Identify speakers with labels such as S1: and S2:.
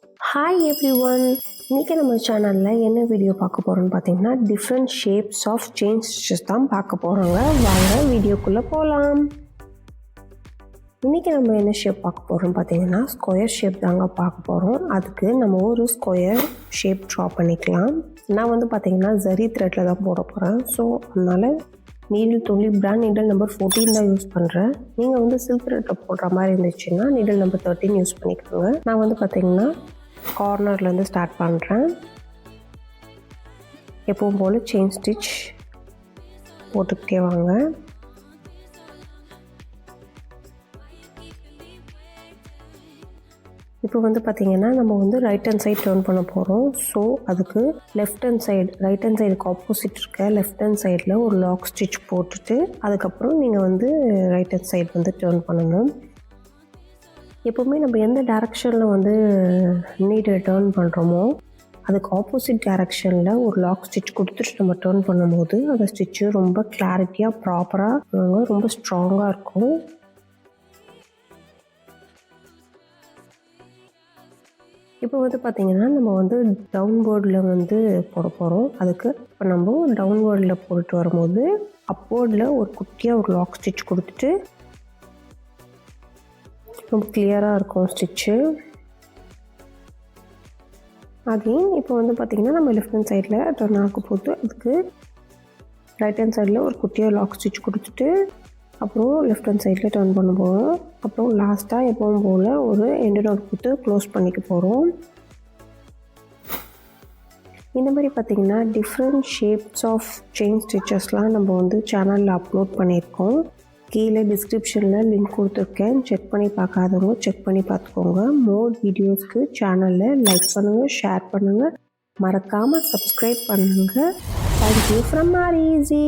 S1: Hi every one, இன்றைக்கி நம்ம சேனலில் என்ன வீடியோ பார்க்க போகிறோம்னு பார்த்தீங்கன்னா different shapes of chain stitches தான் பார்க்க போகிறோங்க. வாங்க வீடியோக்குள்ளே போகலாம். இன்றைக்கி நம்ம என்ன ஷேப் பார்க்க போகிறோம்னு பார்த்தீங்கன்னா ஸ்கொயர் ஷேப் தாங்க பார்க்க போகிறோம். அதுக்கு நம்ம ஒரு ஸ்கொயர் ஷேப் ட்ரா பண்ணிக்கலாம். நான் வந்து பார்த்திங்கன்னா ஜரி த்ரெட்டில் தான் போட போகிறேன். ஸோ அதனால் நீடில் துளி பிராண்ட் நீடில் நம்பர் 14 தான் யூஸ் பண்ணுறேன். நீங்கள் வந்து சில்க் த்ரெட்டில் போடுற மாதிரி இருந்துச்சுன்னா நீடில் நம்பர் 13 யூஸ் பண்ணிக்கோங்க. நான் வந்து பார்த்திங்கன்னா கார்னர்லேருந்து ஸ்டார்ட் பண்ணுறேன். எப்பவும் போல் செயின் ஸ்டிச் போட்டுக்கிட்டே வாங்க. இப்போ வந்து பார்த்திங்கன்னா நம்ம வந்து ரைட் ஹேண்ட் சைட் டர்ன் பண்ண போகிறோம். ஸோ அதுக்கு left hand side, right hand சைடுக்கு ஆப்போசிட் இருக்க லெஃப்ட் ஹேண்ட் சைடில் ஒரு லாக் ஸ்டிச் போட்டுட்டு அதுக்கப்புறம் நீங்கள் வந்து ரைட் ஹேண்ட் சைடு வந்து டர்ன் பண்ணணும். எப்போவுமே நம்ம எந்த டைரக்ஷனில் வந்து நீடை டர்ன் பண்ணுறோமோ அதுக்கு ஆப்போசிட் டைரக்ஷனில் ஒரு லாக் ஸ்டிச் கொடுத்துட்டு நம்ம டர்ன் பண்ணும்போது அந்த ஸ்டிச்சு ரொம்ப கிளாரிட்டியாக ப்ராப்பராக ரொம்ப ஸ்ட்ராங்காக இருக்கும். இப்போ வந்து பார்த்திங்கன்னா நம்ம வந்து டவுன்வேர்டில் வந்து போட போகிறோம். அதுக்கு இப்போ நம்ம டவுன்வேர்டில் போட்டு வரும்போது அப்வேர்டில் ஒரு குட்டியாக ஒரு லாக் ஸ்டிச் கொடுத்துட்டு ரொம்ப கிளியராக இருக்கும் ஸ்டிச்சு. அகைன் இப்போ வந்து பார்த்திங்கன்னா நம்ம லெஃப்ட் ஹேண்ட் சைடில் டர்ன் ஆக போது அதுக்கு ரைட் ஹேண்ட் சைடில் ஒரு குட்டியாக லாக் ஸ்டிச் கொடுத்துட்டு அப்புறம் லெஃப்ட் ஹேண்ட் சைடில் டர்ன் பண்ண போகிறோம். அப்புறம் லாஸ்ட்டாக எப்பவும் போல் ஒரு எண்டு நாட் கொடுத்து க்ளோஸ் பண்ணிக்க போகிறோம். இந்த மாதிரி பார்த்திங்கன்னா டிஃப்ரெண்ட் ஷேப்ஸ் ஆஃப் செயின் ஸ்டிச்சஸ்லாம் நம்ம வந்து சேனலில் அப்லோட் பண்ணியிருக்கோம். கீழே டிஸ்கிரிப்ஷனில் லிங்க் கொடுத்துருக்கேன். செக் பண்ணி பார்க்காதவங்க செக் பண்ணி பார்த்துக்கோங்க. மோர் வீடியோஸ்க்கு சேனலில் லைக் பண்ணுங்கள், ஷேர் பண்ணுங்கள், மறக்காமல் சப்ஸ்கிரைப் பண்ணுங்கள். Thank you from R easy.